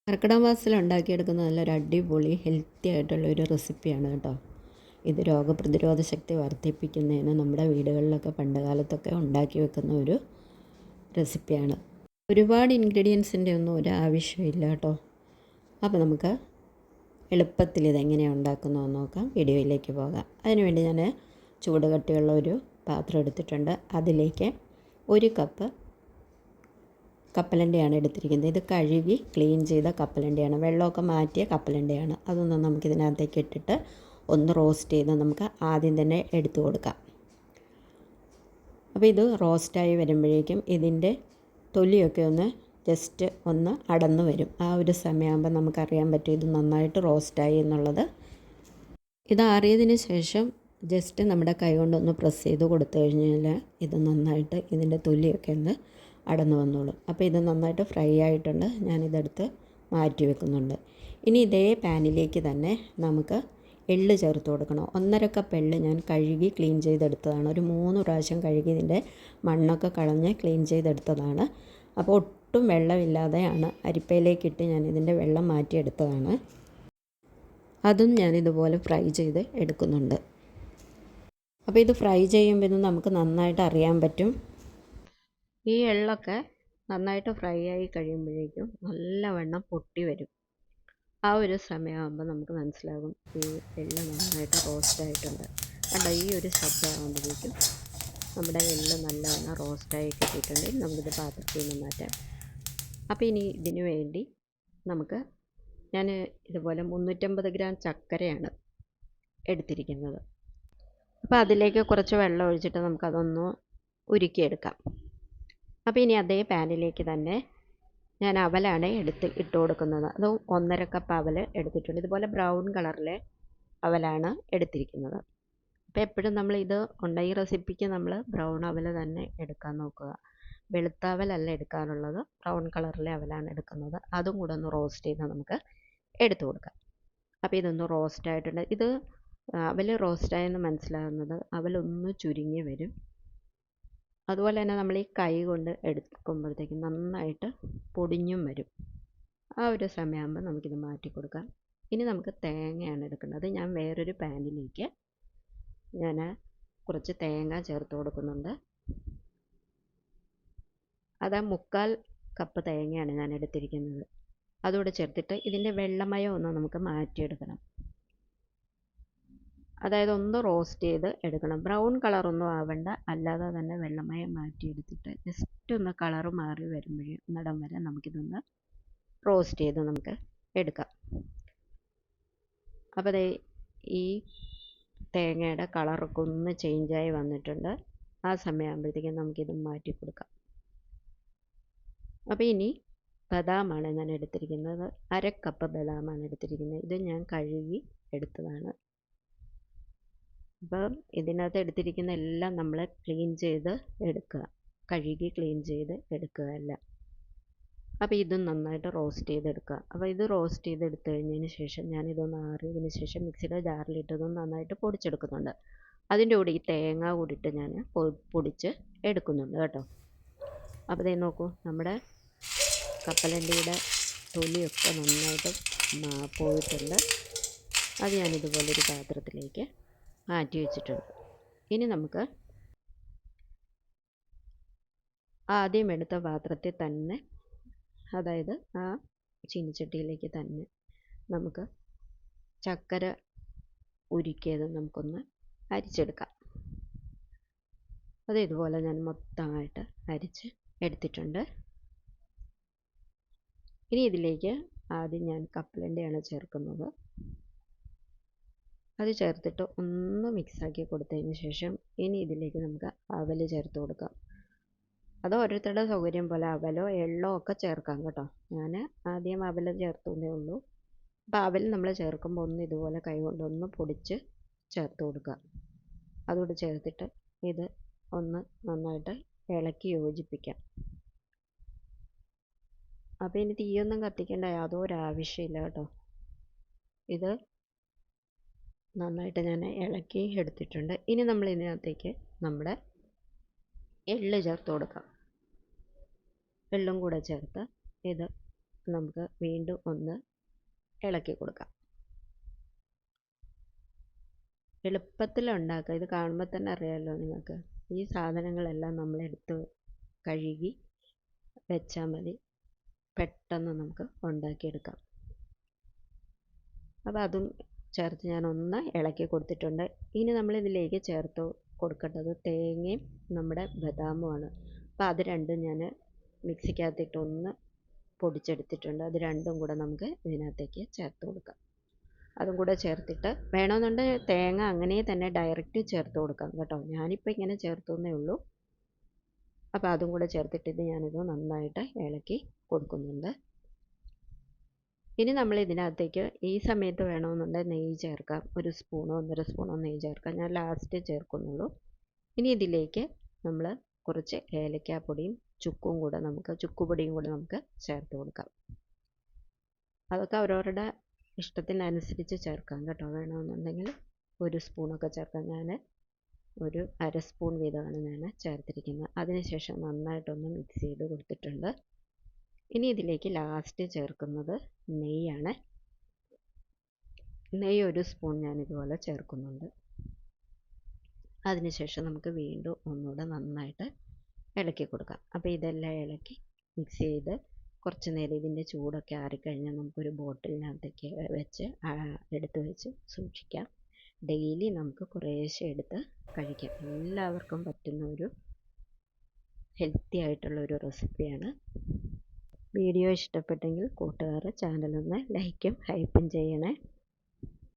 കർക്കിടക മാസത്തിൽ ഉണ്ടാക്കിയെടുക്കുന്ന നല്ലൊരു അടിപൊളി ഹെൽത്തി ആയിട്ടുള്ളൊരു റെസിപ്പിയാണ് കേട്ടോ. ഇത് രോഗപ്രതിരോധ ശക്തി വർദ്ധിപ്പിക്കുന്നതിന് നമ്മുടെ വീടുകളിലൊക്കെ പണ്ട് കാലത്തൊക്കെ ഉണ്ടാക്കി വെക്കുന്ന ഒരു റെസിപ്പിയാണ്. ഒരുപാട് ഇൻഗ്രീഡിയൻസിൻ്റെ ഒന്നും ഒരു ആവശ്യമില്ല കേട്ടോ. അപ്പോൾ നമുക്ക് എളുപ്പത്തിൽ ഇതെങ്ങനെയാണ് ഉണ്ടാക്കുന്നതെന്ന് നോക്കാം. വീഡിയോയിലേക്ക് പോകാം. അതിനുവേണ്ടി ഞാൻ ചൂട് കട്ടിയുള്ള ഒരു പാത്രം എടുത്തിട്ടുണ്ട്. അതിലേക്ക് 1 കപ്പ് കപ്പലണ്ടിയാണ് എടുത്തിരിക്കുന്നത്. ഇത് കഴുകി ക്ലീൻ ചെയ്ത കപ്പലണ്ടിയാണ്, വെള്ളമൊക്കെ മാറ്റിയ കപ്പലണ്ടിയാണ്. അതൊന്ന് നമുക്കിതിനകത്തേക്ക് ഇട്ടിട്ട് ഒന്ന് റോസ്റ്റ് ചെയ്ത് നമുക്ക് ആദ്യം തന്നെ എടുത്തു കൊടുക്കാം. അപ്പോൾ ഇത് റോസ്റ്റായി വരുമ്പോഴേക്കും ഇതിൻ്റെ തൊലിയൊക്കെ ഒന്ന് ജസ്റ്റ് ഒന്ന് അടന്നു വരും. ആ ഒരു സമയമാകുമ്പോൾ നമുക്കറിയാൻ പറ്റും ഇത് നന്നായിട്ട് റോസ്റ്റായി എന്നുള്ളത്. ഇത് ആറിയതിന് ശേഷം ജസ്റ്റ് നമ്മുടെ കൈ കൊണ്ടൊന്ന് പ്രസ് ചെയ്ത് കൊടുത്തു കഴിഞ്ഞാൽ ഇത് നന്നായിട്ട് ഇതിൻ്റെ തൊലിയൊക്കെ ഒന്ന് അടന്നു വന്നോളും. അപ്പോൾ ഇത് നന്നായിട്ട് ഫ്രൈ ആയിട്ടുണ്ട്. ഞാനിതെടുത്ത് മാറ്റി വെക്കുന്നുണ്ട്. ഇനി ഇതേ പാനിലേക്ക് തന്നെ നമുക്ക് എള്ള് ചേർത്ത് കൊടുക്കണം. 1.5 കപ്പ് എള്ള് ഞാൻ കഴുകി ക്ലീൻ ചെയ്തെടുത്തതാണ്. ഒരു 3 പ്രാവശ്യം കഴുകി ഇതിൻ്റെ മണ്ണൊക്കെ കളഞ്ഞ് ക്ലീൻ ചെയ്തെടുത്തതാണ്. അപ്പോൾ ഒട്ടും വെള്ളമില്ലാതെയാണ് അരിപ്പയിലേക്കിട്ട് ഞാൻ ഇതിൻ്റെ വെള്ളം മാറ്റിയെടുത്തതാണ്. അതും ഞാനിതുപോലെ ഫ്രൈ ചെയ്ത് എടുക്കുന്നുണ്ട്. അപ്പോൾ ഇത് ഫ്രൈ ചെയ്യുമ്പോൾ ഇത് നമുക്ക് നന്നായിട്ട് അറിയാൻ പറ്റും. ഈ എള്ളൊക്കെ നന്നായിട്ട് ഫ്രൈ ആയി കഴിയുമ്പോഴേക്കും നല്ലവണ്ണം പൊട്ടി വരും. ആ ഒരു സമയമാകുമ്പോൾ നമുക്ക് മനസ്സിലാകും ഈ എള്ള് നന്നായിട്ട് റോസ്റ്റായിട്ടുണ്ട്. കണ്ടോ, ഈ ഒരു ശബ്ദമാകുമ്പോഴേക്കും നമ്മുടെ എള്ള് നല്ലവണ്ണം റോസ്റ്റായി കിട്ടിയിട്ടുണ്ട്. നമുക്കിത് പാത്രത്തിൽ നിന്ന് മാറ്റാം. അപ്പോൾ ഇനി ഇതിനു വേണ്ടി ഞാൻ ഇതുപോലെ 350 ഗ്രാം ചക്കരയാണ് എടുത്തിരിക്കുന്നത്. അപ്പോൾ അതിലേക്ക് കുറച്ച് വെള്ളം ഒഴിച്ചിട്ട് നമുക്കതൊന്ന് ഉരുക്കിയെടുക്കാം. അപ്പോൾ ഇനി അതേ പാനിലേക്ക് തന്നെ ഞാൻ അവലാണ് ഇട്ട് കൊടുക്കുന്നത്. അത് 1.5 കപ്പ് അവൽ എടുത്തിട്ടുണ്ട്. ഇതുപോലെ ബ്രൗൺ കളറിലെ അവലാണ് എടുത്തിരിക്കുന്നത്. അപ്പോൾ എപ്പോഴും നമ്മൾ ഈ റെസിപ്പിക്ക് നമ്മൾ ബ്രൗൺ അവൽ തന്നെ എടുക്കാൻ നോക്കുക. വെളുത്ത അവലല്ല എടുക്കാനുള്ളത്, ബ്രൗൺ കളറിലെ അവലാണ് എടുക്കുന്നത്. അതും കൂടെ ഒന്ന് റോസ്റ്റ് ചെയ്ത് നമുക്ക് എടുത്തു കൊടുക്കാം. അപ്പോൾ ഇതൊന്ന് റോസ്റ്റ് ആയിട്ടുണ്ട്. ഇത് അവൽ റോസ്റ്റായെന്ന് മനസ്സിലാകുന്നത് അവലൊന്ന് ചുരുങ്ങി വരും. അതുപോലെ തന്നെ നമ്മൾ ഈ കൈ കൊണ്ട് എടുക്കുമ്പോഴത്തേക്കും നന്നായിട്ട് പൊടിഞ്ഞും വരും. ആ ഒരു സമയമാകുമ്പോൾ നമുക്കിത് മാറ്റി കൊടുക്കാം. ഇനി നമുക്ക് തേങ്ങയാണ് എടുക്കുന്നത്. ഞാൻ വേറൊരു പാനിലേക്ക് കുറച്ച് തേങ്ങ ചേർത്ത് കൊടുക്കുന്നുണ്ട്. അത് 3/4 കപ്പ് തേങ്ങയാണ് ഞാൻ എടുത്തിരിക്കുന്നത്. അതുകൂടെ ചേർത്തിട്ട് ഇതിൻ്റെ വെള്ളമയം ഒന്ന് നമുക്ക് മാറ്റിയെടുക്കണം. അതായത് ഒന്ന് റോസ്റ്റ് ചെയ്ത് എടുക്കണം. ബ്രൗൺ കളറൊന്നും ആവണ്ട, അല്ലാതെ തന്നെ വെള്ളമയം മാറ്റിയെടുത്തിട്ട് ജസ്റ്റ് ഒന്ന് കളറ് മാറി വരുമ്പോഴേക്കും വരെ നമുക്കിതൊന്ന് റോസ്റ്റ് ചെയ്ത് നമുക്ക് എടുക്കാം. അപ്പോൾ ഈ തേങ്ങയുടെ കളറൊക്കെ ഒന്ന് ചേഞ്ചായി വന്നിട്ടുണ്ട്. ആ സമയമാകുമ്പോഴത്തേക്കും നമുക്കിത് മാറ്റി കൊടുക്കാം. അപ്പോൾ ഇനി ബദാമാണ് ഞാൻ എടുത്തിരിക്കുന്നത്. 1/2 കപ്പ് ബദാമാണ് എടുത്തിരിക്കുന്നത്. ഇത് ഞാൻ കഴുകി എടുത്തതാണ്. അപ്പം ഇതിനകത്ത് എടുത്തിരിക്കുന്ന എല്ലാം നമ്മൾ ക്ലീൻ ചെയ്ത് എടുക്കുക, കഴുകി ക്ലീൻ ചെയ്ത് എടുക്കുക എല്ലാം. അപ്പോൾ ഇതും നന്നായിട്ട് റോസ്റ്റ് ചെയ്തെടുക്കുക. അപ്പോൾ ഇത് റോസ്റ്റ് ചെയ്തെടുത്ത് കഴിഞ്ഞതിന് ശേഷം ഞാനിതൊന്ന് ആറിയതിന് ശേഷം മിക്സിയുടെ ജാറിലിട്ടതൊന്ന് നന്നായിട്ട് പൊടിച്ചെടുക്കുന്നുണ്ട്. അതിൻ്റെ കൂടെ ഈ തേങ്ങ കൂടിയിട്ട് ഞാൻ പൊടിച്ച് എടുക്കുന്നുണ്ട് കേട്ടോ. അപ്പോൾ ഇതേ നോക്കൂ, നമ്മുടെ കപ്പലണ്ടിയുടെ തൊലിയൊക്കെ നന്നായിട്ട് പോയിട്ടുണ്ട്. അത് ഞാനിതുപോലൊരു പാത്രത്തിലേക്ക് മാറ്റി വെച്ചിട്ടുണ്ട്. ഇനി നമുക്ക് ആദ്യം എടുത്ത പാത്രത്തിൽ തന്നെ, അതായത് ആ ചീനിച്ചട്ടിയിലേക്ക് തന്നെ നമുക്ക് ചക്കര ഉരുക്കിയത് നമുക്കൊന്ന് അരിച്ചെടുക്കാം. അത് ഇതുപോലെ ഞാൻ മൊത്തമായിട്ട് അരിച്ച് എടുത്തിട്ടുണ്ട്. ഇനി ഇതിലേക്ക് ആദ്യം ഞാൻ കപ്പലണ്ടിയാണ് ചേർക്കുന്നത്. അത് ചേർത്തിട്ട് ഒന്ന് മിക്സാക്കി കൊടുത്തതിന് ശേഷം ഇനി ഇതിലേക്ക് നമുക്ക് അവൽ ചേർത്ത് കൊടുക്കാം. അത് ഓരോരുത്തരുടെ സൗകര്യം പോലെ അവലോ എള്ളോ ഒക്കെ ചേർക്കാം കേട്ടോ. ഞാൻ ആദ്യം അവൽ ചേർത്തതേ ഉള്ളൂ. അപ്പോൾ അവൽ നമ്മൾ ചേർക്കുമ്പോൾ ഒന്ന് ഇതുപോലെ കൈ കൊണ്ടൊന്ന് പൊടിച്ച് ചേർത്ത് കൊടുക്കുക. അതുകൂടെ ചേർത്തിട്ട് ഇത് ഒന്ന് നന്നായിട്ട് ഇളക്കി യോജിപ്പിക്കാം. അപ്പോൾ ഇനി തീയൊന്നും കത്തിക്കേണ്ട യാതൊരു ആവശ്യമില്ല കേട്ടോ. ഇത് നന്നായിട്ട് ഞാൻ ഇളക്കി എടുത്തിട്ടുണ്ട്. ഇനി നമ്മൾ ഇതിനകത്തേക്ക് നമ്മുടെ എള്ള് ചേർത്ത് കൊടുക്കാം. എള്ളും കൂടെ ചേർത്ത് ഇത് നമുക്ക് വീണ്ടും ഒന്ന് ഇളക്കി കൊടുക്കാം. എളുപ്പത്തിലുണ്ടാക്കുക. ഇത് കാണുമ്പോൾ തന്നെ അറിയാമല്ലോ നിങ്ങൾക്ക്. ഈ സാധനങ്ങളെല്ലാം നമ്മളെടുത്ത് കഴുകി വെച്ചാൽ മതി. പെട്ടെന്ന് നമുക്ക് ഉണ്ടാക്കിയെടുക്കാം. അപ്പോൾ അതും ചേർത്ത് ഞാനൊന്ന് ഇളക്കി കൊടുത്തിട്ടുണ്ട്. ഇനി നമ്മളിതിലേക്ക് ചേർത്ത് കൊടുക്കേണ്ടത് തേങ്ങയും നമ്മുടെ ബദാമുമാണ്. അപ്പോൾ അത് രണ്ടും ഞാൻ മിക്സിക്കകത്തിട്ടൊന്ന് പൊടിച്ചെടുത്തിട്ടുണ്ട്. അത് രണ്ടും കൂടെ നമുക്ക് ഇതിനകത്തേക്ക് ചേർത്ത് കൊടുക്കാം. അതും കൂടെ ചേർത്തിട്ട് വേണമെന്നുണ്ടെങ്കിൽ തേങ്ങ അങ്ങനെ തന്നെ ഡയറക്റ്റ് ചേർത്ത് കൊടുക്കാം കേട്ടോ. ഞാനിപ്പോൾ ഇങ്ങനെ ചേർത്തുന്നേ ഉള്ളൂ. അപ്പോൾ അതും കൂടെ ചേർത്തിട്ട് ഞാനിത് നന്നായിട്ട് ഇളക്കി കൊടുക്കുന്നുണ്ട്. ഇനി നമ്മൾ ഇതിനകത്തേക്ക് ഈ സമയത്ത് വേണമെന്നുണ്ടെങ്കിൽ നെയ്യ് ചേർക്കാം. 1 സ്പൂണോ 1.5 സ്പൂണോ നെയ്യ് ചേർക്കാം. ഞാൻ ലാസ്റ്റ് ചേർക്കുന്നുള്ളൂ. ഇനി ഇതിലേക്ക് നമ്മൾ കുറച്ച് ഏലക്കാപ്പൊടിയും ചുക്കുപൊടിയും കൂടെ നമുക്ക് ചേർത്ത് കൊടുക്കാം. അതൊക്കെ അവരവരുടെ ഇഷ്ടത്തിനനുസരിച്ച് ചേർക്കാം കേട്ടോ. വേണമെന്നുണ്ടെങ്കിൽ 1 സ്പൂണൊക്കെ ചേർക്കാം. ഞാൻ ഒരു 1/2 സ്പൂൺ വീതമാണ് ഞാൻ ചേർത്തിരിക്കുന്നത്. അതിനുശേഷം നന്നായിട്ടൊന്ന് മിക്സ് ചെയ്ത് കൊടുത്തിട്ടുണ്ട്. ഇനി ഇതിലേക്ക് ലാസ്റ്റ് ചേർക്കുന്നത് നെയ്യാണ്. നെയ്യ് 1 സ്പൂൺ ഞാനിതുപോലെ ചേർക്കുന്നുണ്ട്. അതിനുശേഷം നമുക്ക് വീണ്ടും ഒന്നുകൂടെ നന്നായിട്ട് ഇളക്കി കൊടുക്കാം. അപ്പോൾ ഇതെല്ലാം ഇളക്കി മിക്സ് ചെയ്ത് കുറച്ച് നേരം ഇതിൻ്റെ ചൂടൊക്കെ ആറിക്കഴിഞ്ഞാൽ നമുക്കൊരു ബോട്ടിലിനകത്തേക്ക് എടുത്ത് വെച്ച് സൂക്ഷിക്കാം. ഡെയിലി നമുക്ക് കുറേശ്ശെ എടുത്ത് കഴിക്കാം. എല്ലാവർക്കും പറ്റുന്ന ഒരു ഹെൽത്തി ആയിട്ടുള്ളൊരു റെസിപ്പിയാണ്. വീഡിയോ ഇഷ്ടപ്പെട്ടെങ്കിൽ കൂട്ടുകാർ ചാനലൊന്ന് ലൈക്കും ഹൈപ്പും ചെയ്യണേ.